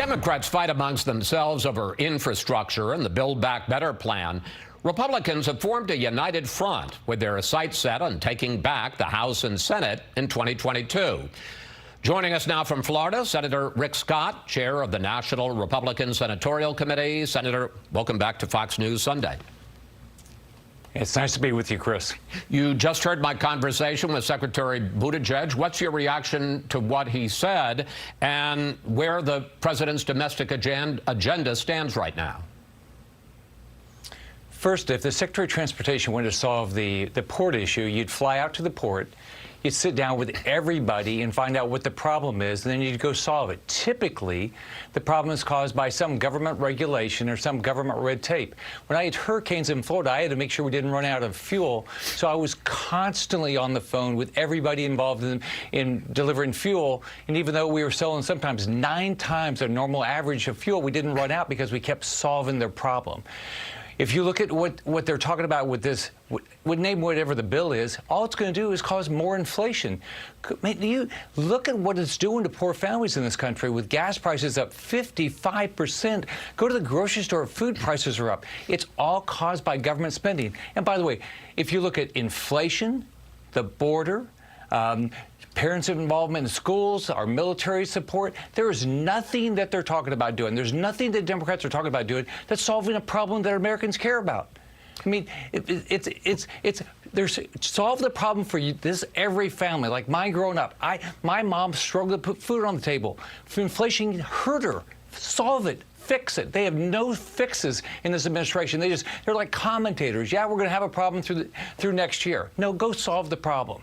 Democrats fight amongst themselves over infrastructure and the Build Back Better plan, Republicans have formed a united front with their sights set on taking back the House and Senate in 2022. Joining us now from Florida, Senator Rick Scott, chair of the National Republican Senatorial Committee. Senator, welcome back to Fox News Sunday. It's nice to be with you, Chris. You just heard my conversation with Secretary Buttigieg. What's your reaction to what he said and where the president's domestic agenda stands right now? First, if the Secretary of Transportation wanted to solve the port issue, you'd fly out to the port, you'd sit down with everybody and find out what the problem is, and then you'd go solve it. Typically, the problem is caused by some government regulation or some government red tape. When I had hurricanes in Florida, I had to make sure we didn't run out of fuel, so I was constantly on the phone with everybody involved in delivering fuel, and even though we were selling sometimes 9 times the normal average of fuel, we didn't run out because we kept solving their problem. If you look at what they're talking about with this, name whatever the bill is, all it's going to do is cause more inflation. You look at what it's doing to poor families in this country with gas prices up 55%. Go to the grocery store, food prices are up. It's all caused by government spending. And by the way, if you look at inflation, the border, parents' involvement in schools, our military support, there is nothing that they're talking about doing. There's nothing that Democrats are talking about doing that's solving a problem that Americans care about. I mean, there's solve the problem for you, every family. Like mine growing up, my mom struggled to put food on the table. Inflation hurt her. Solve it. Fix it. They have no fixes in this administration. They're like commentators. Yeah, we're going to have a problem through next year. No, go solve the problem.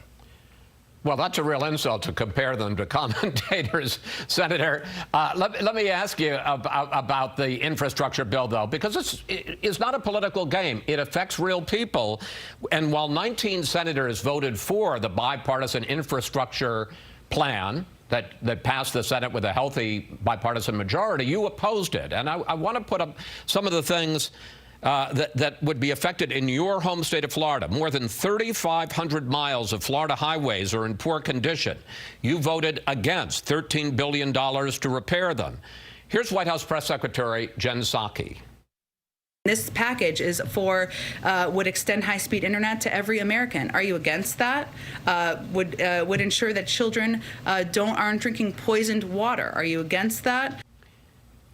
Well, that's a real insult to compare them to commentators, Senator. Let me ask you about the infrastructure bill, though, because it's not a political game. It affects real people. And while 19 senators voted for the bipartisan infrastructure plan that passed the Senate with a healthy bipartisan majority, you opposed it. And I want to put up some of the things that would be affected in your home state of Florida. More than 3,500 miles of Florida highways are in poor condition. You voted against $13 billion to repair them. Here's White House Press Secretary Jen Psaki. This package would extend high-speed internet to every American. Are you against that? Would ensure that children aren't drinking poisoned water. Are you against that?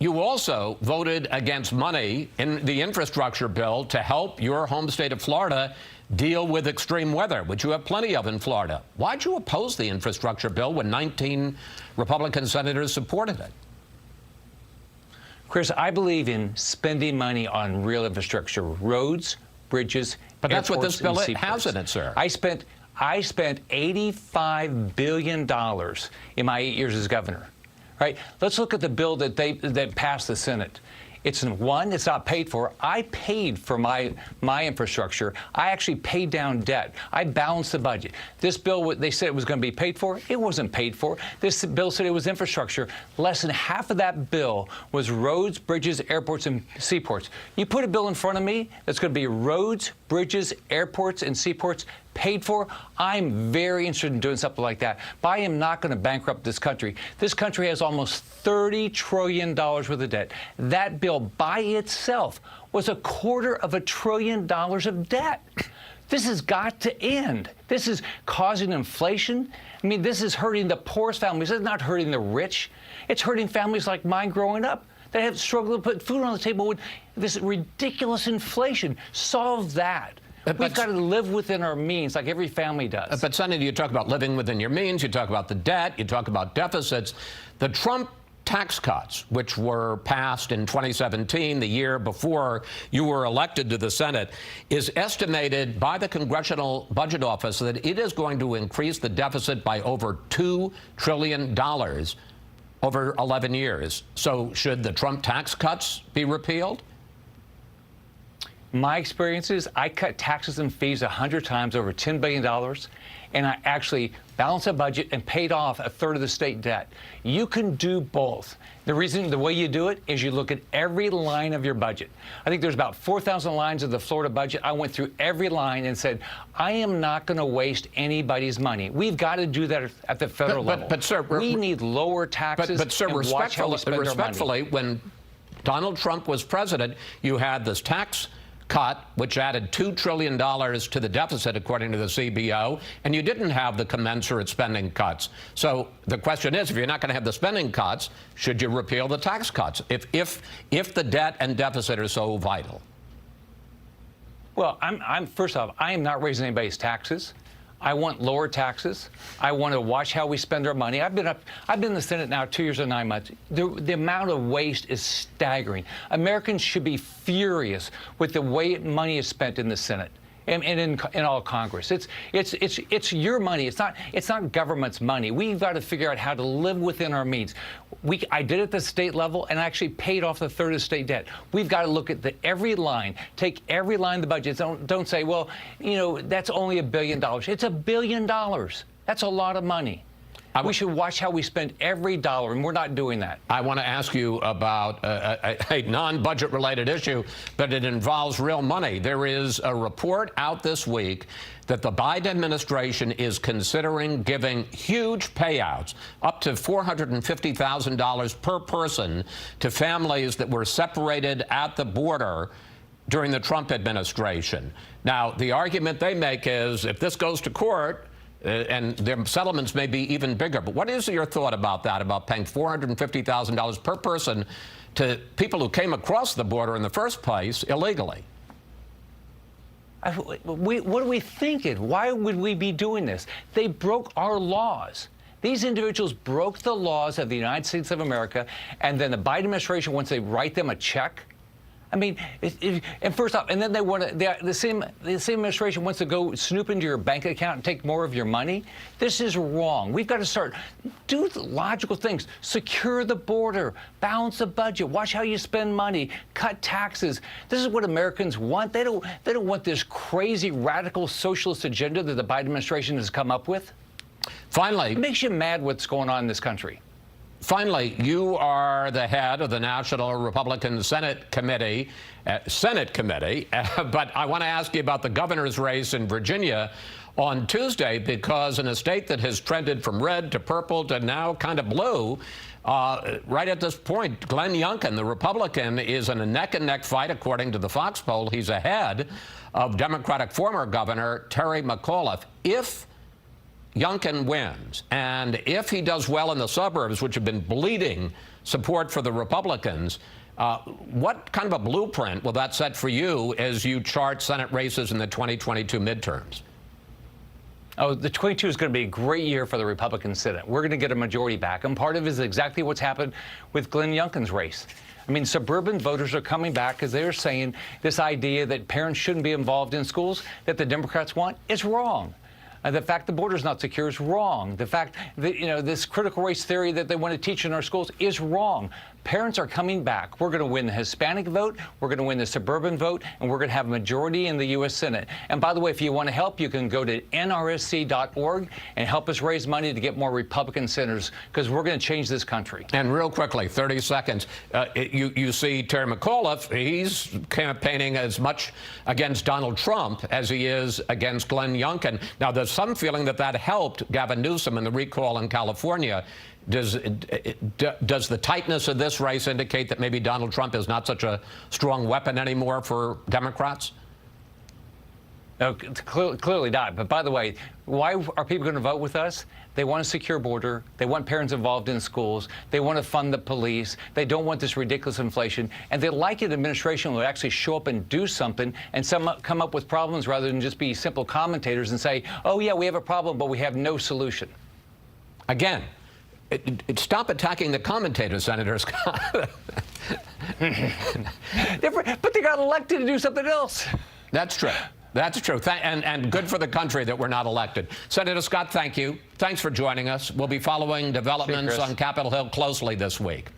You also voted against money in the infrastructure bill to help your home state of Florida deal with extreme weather, which you have plenty of in Florida. Why'd you oppose the infrastructure bill when 19 Republican senators supported it? Chris, I believe in spending money on real infrastructure, roads, bridges, but that's what this bill has in it, sir. I spent $85 billion in my 8 years as governor. Right. Let's look at the bill that passed the Senate. It's not paid for. I paid for my infrastructure. I actually paid down debt. I balanced the budget. This bill, they said it was going to be paid for. It wasn't paid for. This bill said it was infrastructure. Less than half of that bill was roads, bridges, airports, and seaports. You put a bill in front of me that's going to be roads, bridges, airports, and seaports paid for. I'm very interested in doing something like that. But I am not going to bankrupt this country. This country has almost $30 trillion worth of debt. That bill by itself was $250 billion of debt. This has got to end. This is causing inflation. I mean, this is hurting the poorest families. It's not hurting the rich. It's hurting families like mine growing up that have struggled to put food on the table with this ridiculous inflation. Solve that. We've got to live within our means like every family does. But, Senator, you talk about living within your means. You talk about the debt. You talk about deficits. The Trump tax cuts, which were passed in 2017, the year before you were elected to the Senate, is estimated by the Congressional Budget Office that it is going to increase the deficit by over $2 trillion over 11 years. So should the Trump tax cuts be repealed? My experience is I cut taxes and fees 100 times over $10 billion, and I actually balanced a budget and paid off a third of the state debt. You can do both. The way you do it is you look at every line of your budget. I think there's about 4,000 lines of the Florida budget. I went through every line and said, I am not going to waste anybody's money. We've got to do that at the federal level. But sir, we need lower taxes. But sir, and watch how we spend our money. respectfully, when Donald Trump was president, you had this tax cut, which added $2 trillion to the deficit, according to the CBO, and you didn't have the commensurate spending cuts. So the question is, if you're not going to have the spending cuts, should you repeal the tax cuts if the debt and deficit are so vital? Well, first off, I am not raising anybody's taxes. I want lower taxes. I want to watch how we spend our money. I've been in the Senate now 2 years and 9 months. The amount of waste is staggering. Americans should be furious with the way money is spent in the Senate and in all Congress. It's your money. It's not government's money. We've got to figure out how to live within our means. I did it at the state level, and I actually paid off the third of state debt. We've got to look at every line, take every line of the budget. Don't say, well, that's only $1 billion. It's $1 billion. That's a lot of money. We should watch how we spend every dollar, and we're not doing that. I want to ask you about a non-budget related issue, but it involves real money. There is a report out this week that the Biden administration is considering giving huge payouts, up to $450,000 per person, to families that were separated at the border during the Trump administration. Now, the argument they make is if this goes to court, and their settlements may be even bigger. But what is your thought about that, about paying $450,000 per person to people who came across the border in the first place illegally? What are we thinking? Why would we be doing this? They broke our laws. These individuals broke the laws of the United States of America, and then the Biden administration, once they write them a check, I mean, and first off, and then they want to, the same administration wants to go snoop into your bank account and take more of your money. This is wrong. We've got to do the logical things. Secure the border, balance the budget, watch how you spend money, cut taxes. This is what Americans want. They don't want this crazy radical socialist agenda that the Biden administration has come up with. Finally, it makes you mad what's going on in this country. Finally, you are the head of the National Republican Senate Committee, but I want to ask you about the governor's race in Virginia on Tuesday, because in a state that has trended from red to purple to now kind of blue, right at this point, Glenn Youngkin, the Republican, is in a neck-and-neck fight, according to the Fox poll. He's ahead of Democratic former Governor Terry McAuliffe. If Youngkin wins, and if he does well in the suburbs, which have been bleeding support for the Republicans, what kind of a blueprint will that set for you as you chart Senate races in the 2022 midterms? Oh, the 22 is going to be a great year for the Republican Senate. We're going to get a majority back, and part of it is exactly what's happened with Glenn Youngkin's race. I mean, suburban voters are coming back because they're saying this idea that parents shouldn't be involved in schools that the Democrats want is wrong. The fact the border is not secure is wrong. The fact that, this critical race theory that they want to teach in our schools is wrong. Parents are coming back. We're going to win the Hispanic vote, we're going to win the suburban vote, and we're going to have a majority in the U.S. Senate. And by the way, if you want to help, you can go to nrsc.org and help us raise money to get more Republican senators, because we're going to change this country. And real quickly, 30 seconds, you see Terry McAuliffe, he's campaigning as much against Donald Trump as he is against Glenn Youngkin. Now, there's some feeling that helped Gavin Newsom in the recall in California. Does the tightness of this race indicate that maybe Donald Trump is not such a strong weapon anymore for Democrats? No, clearly not. But by the way, why are people going to vote with us? They want a secure border. They want parents involved in schools. They want to fund the police. They don't want this ridiculous inflation. And they like an administration that will actually show up and do something and come up with problems rather than just be simple commentators and say, oh, yeah, we have a problem, but we have no solution. Again, stop attacking the commentators, Senator Scott. But they got elected to do something else. That's true. That's true. And good for the country that we're not elected. Senator Scott, thank you. Thanks for joining us. We'll be following developments on Capitol Hill closely this week.